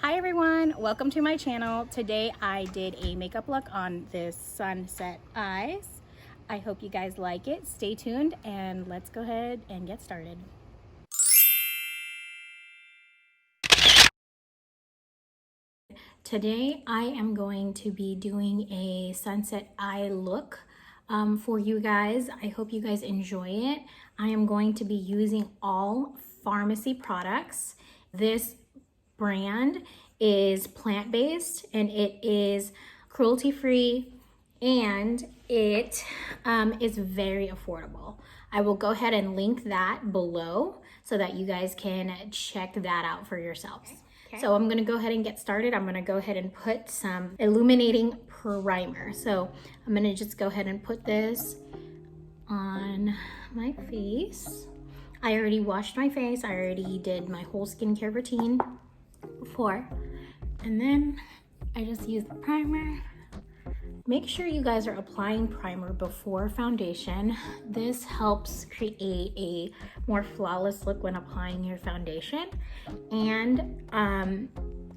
Hi everyone, welcome to my channel. Today I did a makeup look on this Sunset Eyes. I hope you guys like it. Stay tuned and let's go ahead and get started. Today I am going to be doing a sunset eye look for you guys. I hope you guys enjoy it. I am going to be using all Farmacy products. This brand is plant-based and it is cruelty-free and it is very affordable. I will go ahead and link that below so that you guys can check that out for yourselves. Okay. So I'm gonna go ahead and get started. I'm gonna go ahead and put some illuminating primer. So I'm gonna just go ahead and put this on my face. I already washed my face. I already did my whole skincare routine before. And then I just use the primer. Make sure you guys are applying primer before foundation. This helps create a more flawless look when applying your foundation. And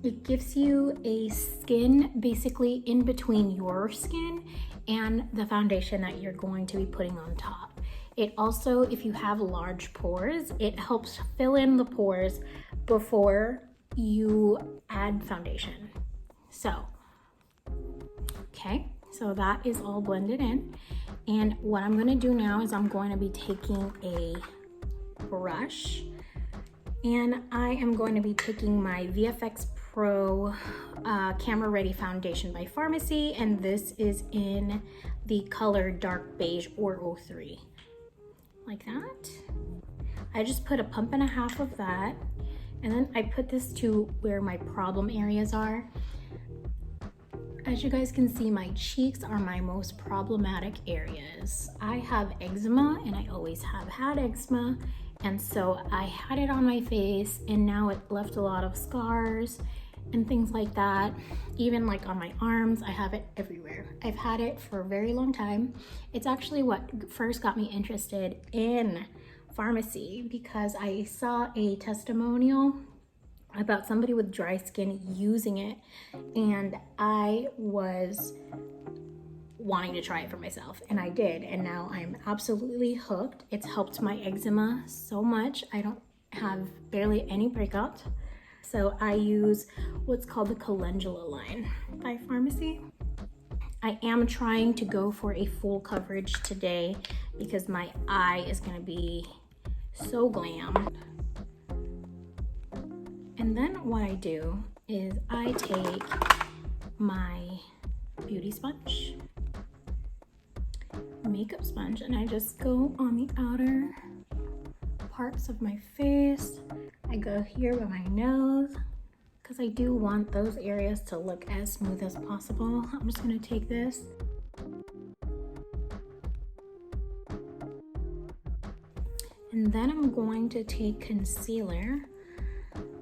it gives you a skin basically in between your skin and the foundation that you're going to be putting on top. It also, if you have large pores, it helps fill in the pores before you add foundation. So, okay. So that is all blended in. And what I'm gonna do now is I'm going to be taking a brush and I am going to be taking my VFX Pro Camera Ready Foundation by Farmacy, and this is in the color Dark Beige or 03. Like that. I just put a pump and a half of that, and then I put this to where my problem areas are. As you guys can see, my cheeks are my most problematic areas. I have eczema and I always have had eczema. And so I had it on my face and now it left a lot of scars and things like that. Even like on my arms, I have it everywhere. I've had it for a very long time. It's actually what first got me interested in Farmacy because I saw a testimonial about somebody with dry skin using it, and I was wanting to try it for myself, and I did, and now I'm absolutely hooked. It's helped my eczema so much. I don't have barely any breakouts. So I use what's called the Calendula line by Farmacy. I am trying to go for a full coverage today because my eye is gonna be so glam. And then what I do is I take my beauty sponge, makeup sponge, and I just go on the outer parts of my face. I go here by my nose because I do want those areas to look as smooth as possible. I'm just gonna take this. And then I'm going to take concealer.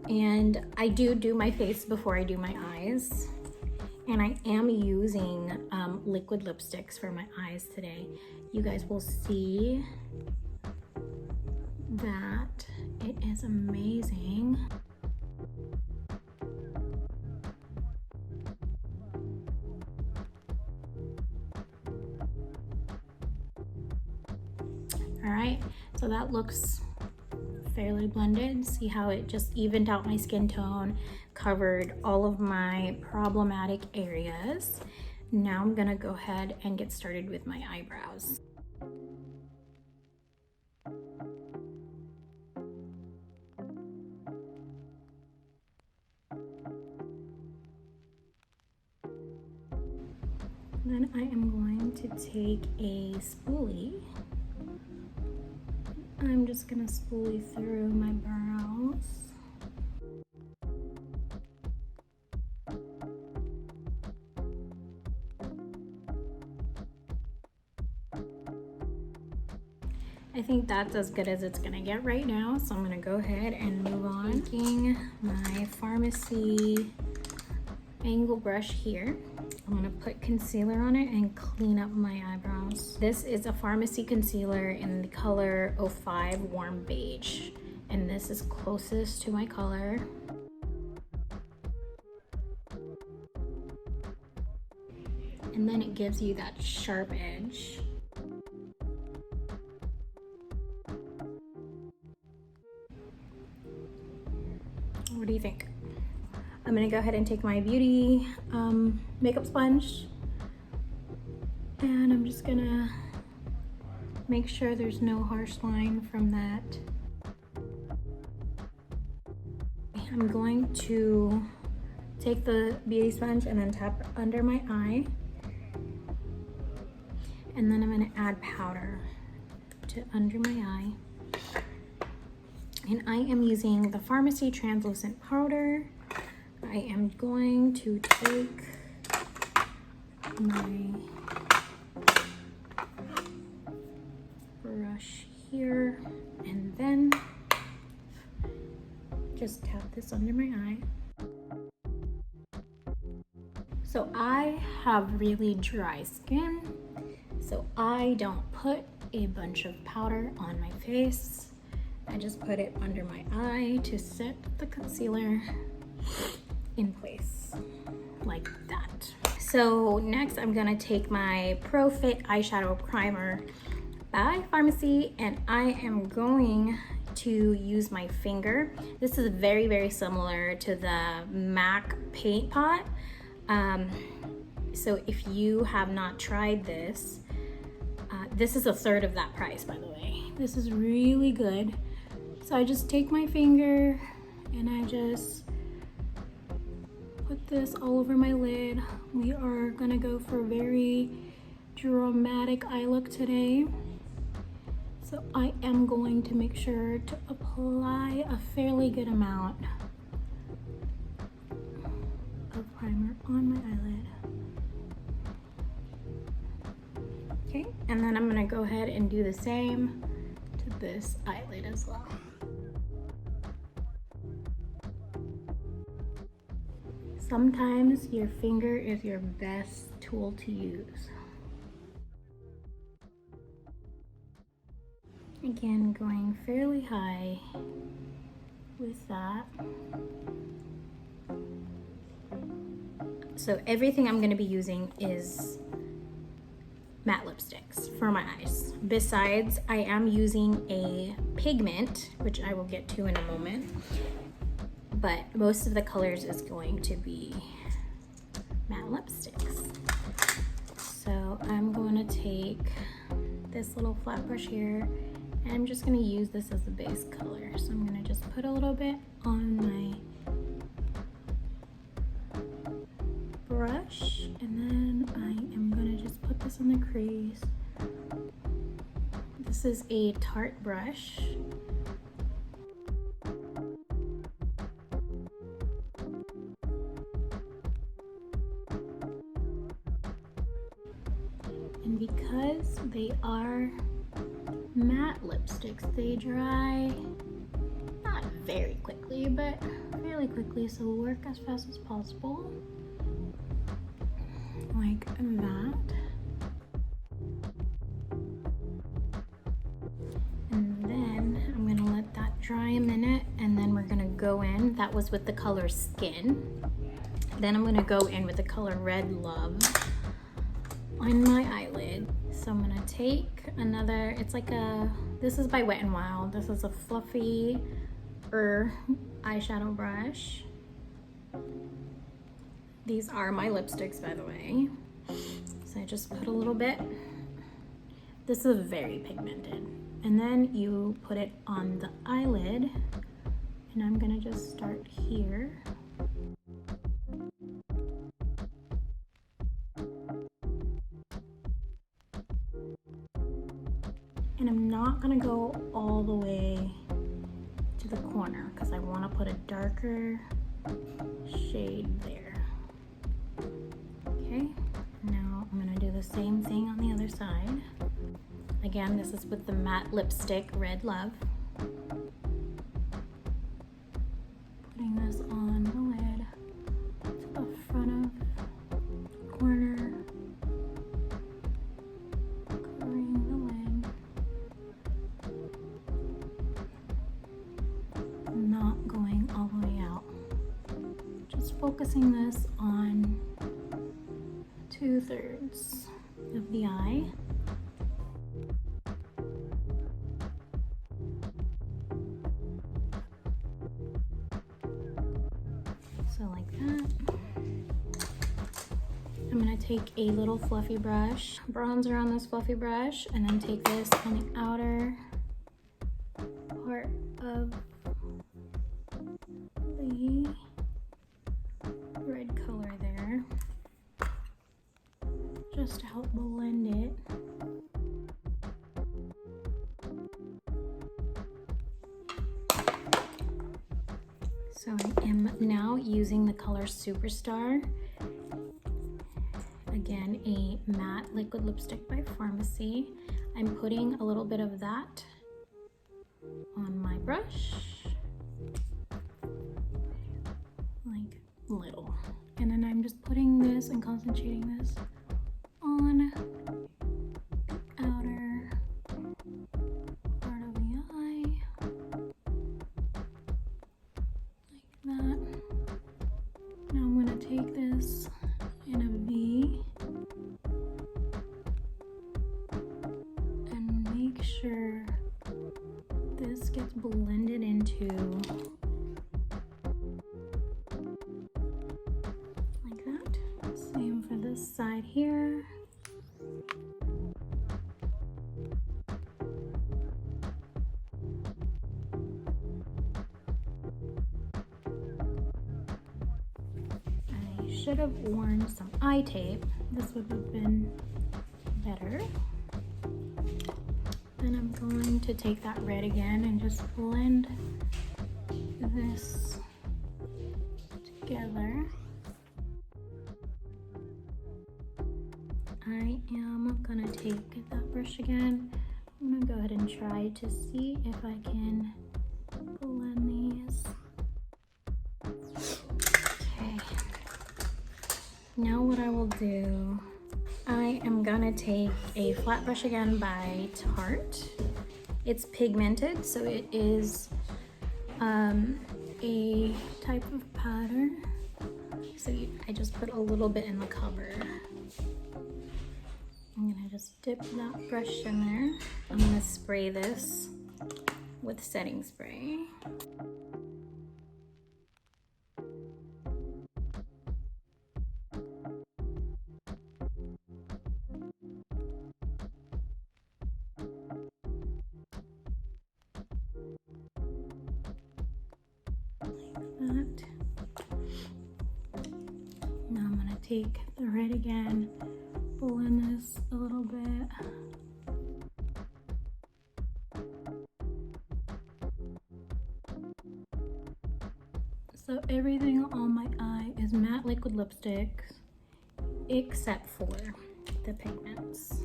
And I do my face before I do my eyes. And I am using liquid lipsticks for my eyes today. You guys will see that it is amazing. All right, so that looks fairly blended. See how it just evened out my skin tone, covered all of my problematic areas. Now I'm gonna go ahead and get started with my eyebrows. Then I am going to take a spoolie. I'm just gonna spoolie through my brows. I think that's as good as it's gonna get right now, so I'm gonna go ahead and move on. Taking my Farmacy angle brush here, I'm gonna put concealer on it and clean up my eyebrows. This is a Farmacy concealer in the color 05 Warm Beige, and this is closest to my color. and then it gives you that sharp edge. What do you think? I'm gonna go ahead and take my beauty makeup sponge, and I'm just gonna make sure there's no harsh line from that. I'm going to take the beauty sponge and then tap under my eye, and then I'm gonna add powder to under my eye. And I am using the Farmacy translucent powder. I am going to take my brush here and then just tap this under my eye. So I have really dry skin, so I don't put a bunch of powder on my face. I just put it under my eye to set the concealer in place like that. So next I'm gonna take my Pro Fit eyeshadow primer by Farmacy, and I am going to use my finger. This is very, very similar to the MAC paint pot. So if you have not tried this, this is a third of that price, by the way. This is really good. So I just take my finger and I just put this all over my lid. We are gonna go for a very dramatic eye look today. So I am going to make sure to apply a fairly good amount of primer on my eyelid. Okay, and then I'm gonna go ahead and do the same to this eyelid as well. Sometimes your finger is your best tool to use. Again, going fairly high with that. So everything I'm going to be using is matte lipsticks for my eyes. Besides, I am using a pigment, which I will get to in a moment, but most of the colors is going to be matte lipsticks. So I'm going to take this little flat brush here, and I'm just going to use this as the base color. So I'm going to just put a little bit on my brush, and then I am going to just put this in the crease. This is a Tarte brush. And because they are matte lipsticks, they dry not very quickly, but fairly quickly, so we'll work as fast as possible, like that. And then I'm gonna let that dry a minute, and then we're gonna go in. That was with the color Skin. Then I'm gonna go in with the color Red Love on my eyelid. So I'm gonna take another, it's like this is by Wet n Wild. This is a fluffy eyeshadow brush. These are my lipsticks, by the way. So I just put a little bit. This is very pigmented. And then you put it on the eyelid, and I'm gonna just start here. And I'm not gonna go all the way to the corner because I want to put a darker shade there. Okay, now I'm gonna do the same thing on the other side. Again, this is with the matte lipstick Red Love. Putting this on the lid to the front of the corner. Covering the lid. Not going all the way out. Just focusing this on to 2/3 of the eye. So like that. I'm gonna take a little fluffy brush, bronzer on this fluffy brush, and then take this on the outer part of the red color there, just to help blend it. So I am now using the color Superstar. Again, a matte liquid lipstick by Pharmacy. I'm putting a little bit of that on my brush, like little. And then I'm just putting this and concentrating this on the outer part of the eye, like that. Now I'm gonna take this in a V and make sure this gets blended into like that. Same for this side here. I should have worn some eye tape. This would have been better. Then I'm going to take that red again and just blend this together. I am gonna take that brush again. I'm gonna go ahead and try to see if I can blend these. Okay. Now what I will do, I am gonna take a flat brush again by Tarte. It's pigmented, so it is a type of powder. So I just put a little bit in the cover. I'm gonna just dip that brush in there. I'm gonna spray this with setting spray. That. Now I'm gonna take the red again, blend this a little bit. So everything on my eye is matte liquid lipstick except for the pigments.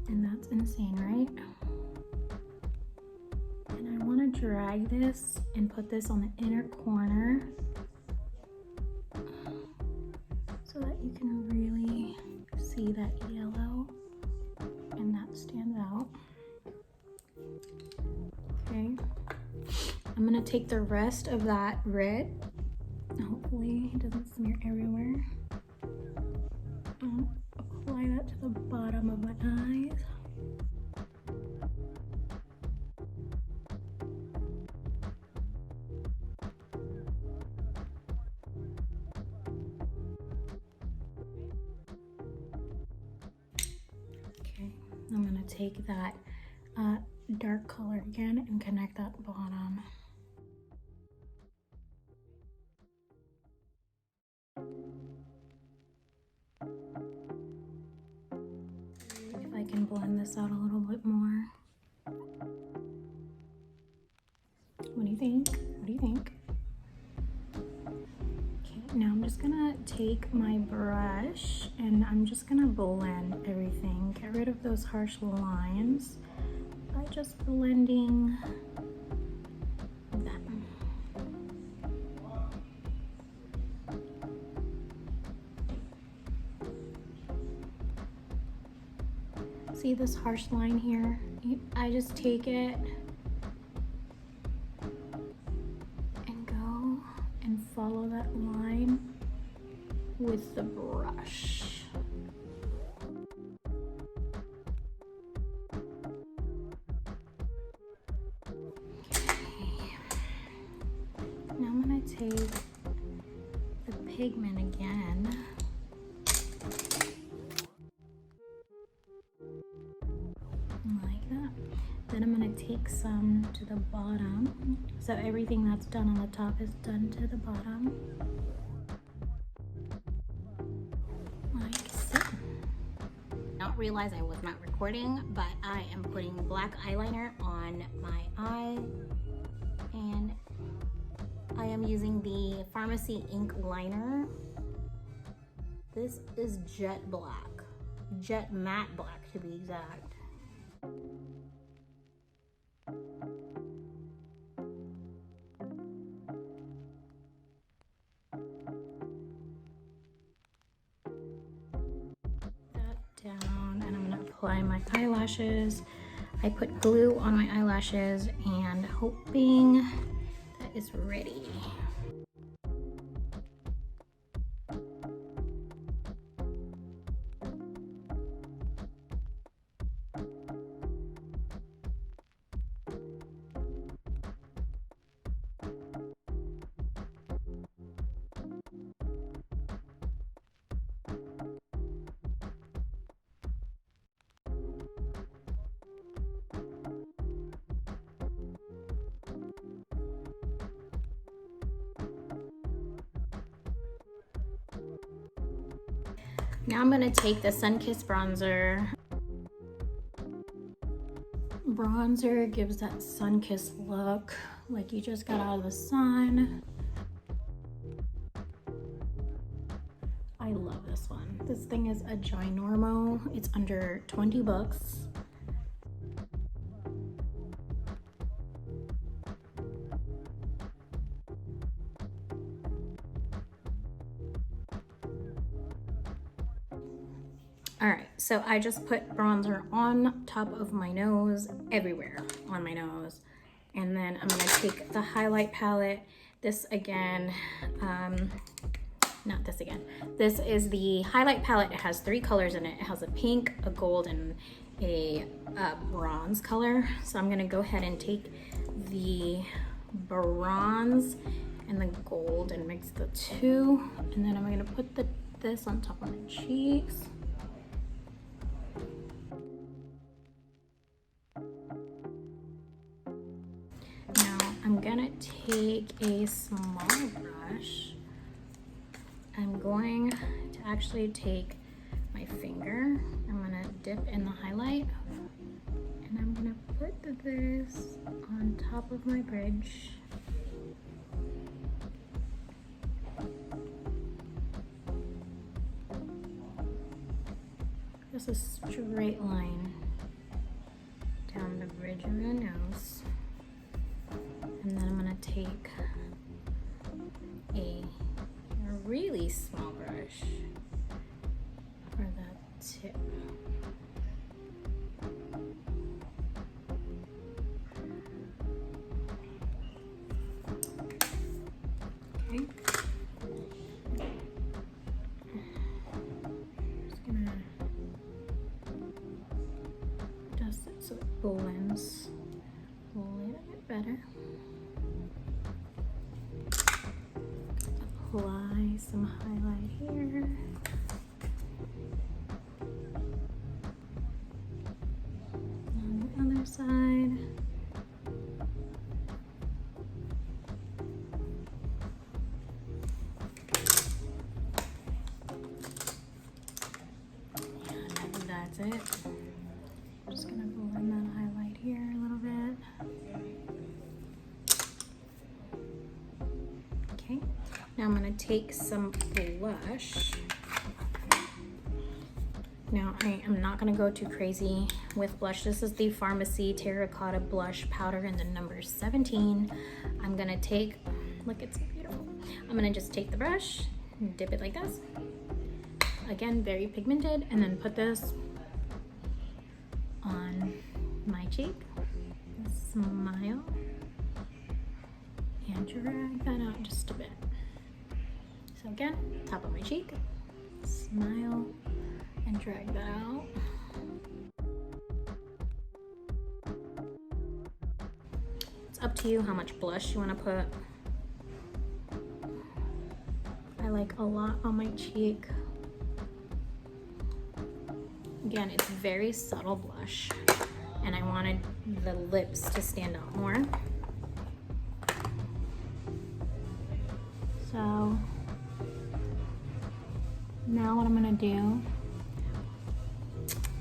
And that's insane, right? And I want to drag this and put this on the inner corner so that you can really see that yellow and that stands out. Okay, I'm gonna take the rest of that red, hopefully it doesn't smear everywhere, and apply that to the bottom of my eyes. I'm gonna take that dark color again and connect that bottom. If I can blend this out a little bit more. What do you think? What do you think? Okay, now I'm just gonna take my brush and I'm just gonna blend everything. Get rid of those harsh lines by just blending that. See this harsh line here? I just take it and go and follow that line with the brush. pigment again. Like that. Then I'm gonna take some to the bottom. So everything that's done on the top is done to the bottom. Like so. I don't realize I was not recording, but I am putting black eyeliner on my eye, and I am using the Pharmacy ink liner. This is jet black, jet matte black to be exact. Down, and I'm gonna apply my eyelashes. I put glue on my eyelashes and hoping that is ready. Now I'm gonna take the Sunkissed bronzer. Bronzer gives that sun-kissed look, like you just got out of the sun. I love this one. This thing is a ginormo. It's under 20 bucks. All right, so I just put bronzer on top of my nose, everywhere on my nose. And then I'm gonna take the highlight palette. This again, not this again. This is the highlight palette. It has 3 colors in it. It has a pink, a gold, and a bronze color. So I'm gonna go ahead and take the bronze and the gold and mix the 2. And then I'm gonna put this on top of my cheeks. I'm gonna take a small brush. I'm going to actually take my finger. I'm gonna dip in the highlight, and I'm gonna put this on top of my bridge. Just a straight line down the bridge of the nose. And then I'm gonna take a really small brush for the tip. Okay. Just gonna dust it so it blends a little bit better. Apply some highlight here. On the other side. And that's it. I'm just gonna blend that highlight here a little bit. Okay. Now I'm gonna take some blush. Now I am not gonna go too crazy with blush. This is the Pharmacy Terracotta Blush Powder in the number 17. I'm gonna take, look, it's so beautiful. I'm gonna just take the brush, dip it like this. Again, very pigmented, and then put this on my cheek. Smile. And drag that out just a bit. So again, top of my cheek, smile, and drag that out. It's up to you how much blush you want to put. I I like a lot on my cheek. Again, it's very subtle blush, and I wanted the lips to stand out more. So now what I'm gonna do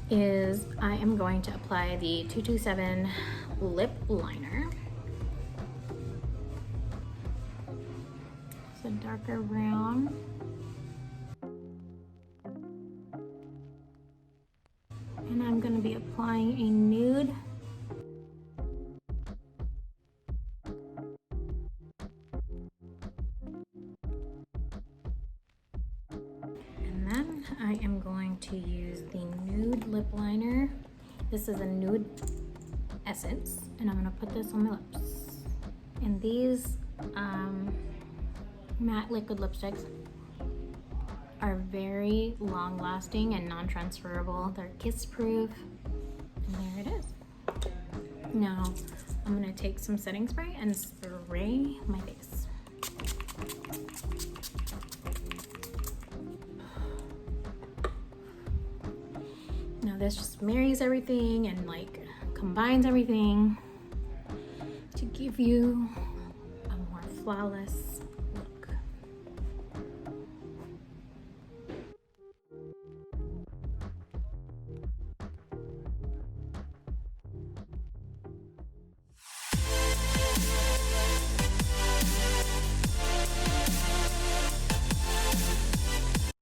is I am going to apply the 227 lip liner. It's a darker brown. And I'm going to be applying a nude. And then I am going to use the nude lip liner. This is a nude essence, and I'm going to put this on my lips. And these matte liquid lipsticks are very long lasting and non-transferable. They're kiss proof, and there it is. Now I'm gonna take some setting spray and spray my face. Now this just marries everything and like combines everything to give you a more flawless